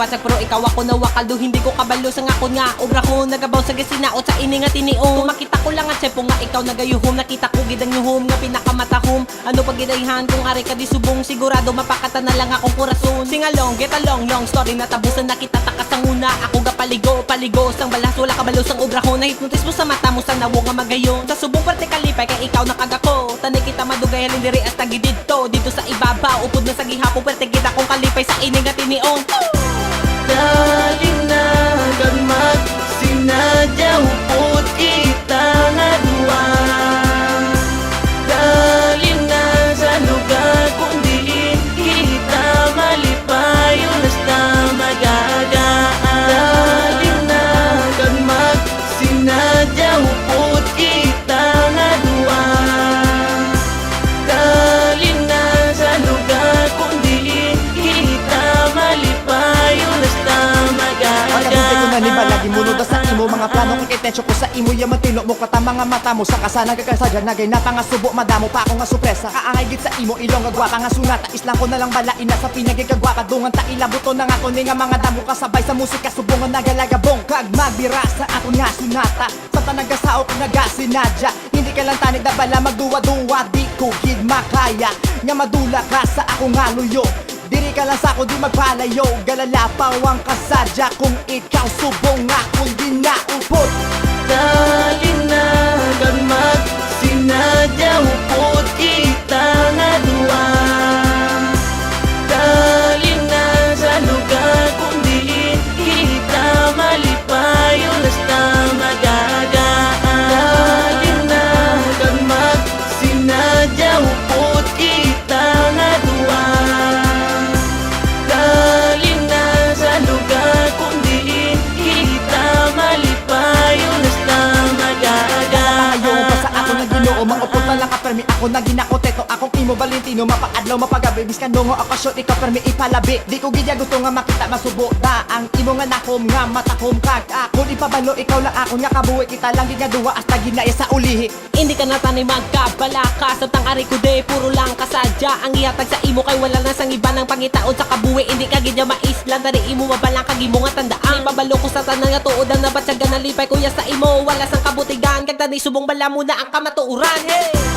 basag pero ikaw ako nawakaldo. Hindi ko kabalo sa ngakon nga obra ko. Nagabaw sa gasinaot sa ini nga tiniong. Makita ko lang at sepo nga ikaw nagayuhom. Nakita ko gidang yuhom nga pinakamatahom. Ano pag gidayhan kung ari ka di subong. Sigurado mapakata na lang akong kurason. Sing along, get along, long story na tabusan. Nakita takas ang una. Ako ga paligo sang balas. Wala kabalo sang obra ko. Nahipnotis mo sa mata mo sa nawo nga magayon. Sa subong parte kalipay kay ikaw nakagako. Tanay kita madugay halindiri as tagi dito. Dito sa ibabaw upod na sa gihapo. Pwerte kita kong kalipay sa ini nga tiniong. Dalinagan magsinadya upod kita nga duwa. Dalina sa lugar kung diin kita malipayo basta magagaan. Dalinagan magsinadya upod kita nga duwa. Dalina sa lugar kung diin kita malipayo basta magagaan. Ko na ni balagi munod sa imo mga plano kay tension ko sa imo yaman tino mo kata mga mata mo sa kasana gagasadya nagay na pangasubo madamo pa ako nga sorpresa kaangay gid sa imo ilong nga gwapa nga sunata islang ko na lang balain na sa pinagay kagwapa dungan ta ilabuto na nga ko ni nga mga damo kasabay sa musika subongan nagalagabong kag magbira sa aton nga sunata sa tanagasaok nagasinadya hindi ka lang tanig da bala magduwa-duwa di ko gid makaya nga madula ka sa ako nga luyo. Diri ka lang sa ako di magpalayo. Galalapaw ang kasadya kung ikaw subong ako di naupot. Dalinagan magsinadya upod kita nga duwa. Dalina sa lugar kung diin kita malipayo basta magagaan. Dalinagan magsinadya upod kita nga duwa. Dalina sa lugar kung diin kita malipayo basta magagaan. Ayaw pa sa ako na ginoo maupot na lang ka permi ako na ginakoteto akong imo Valentino mapaadlaw mapagabi biskan dongo ako shot ikaw permi ipalabi di ko gidya gusto nga makita masubo ta ang imo nga nakom nga matakom kag ako ipabalo ikaw lang ako nga kabuhi kita lang gid nga duwa hasta ginaya sa ulihi. Hindi ka na tanay magkabalaka. Samtang ari ko de puro lang kasadya. Ang ihatag sa imo kay wala na sang iba ng pangitaon sa kabuhi. Hindi ka gidya maislan dari imo mabalang kag imo nga tandaan. Ipabalo ko sa tanan nga tuod ang nabatsagan nalipay kuya sa imo. Wala sang kabutigan kag tanay subong bala muna ang kamatuuran. Hey!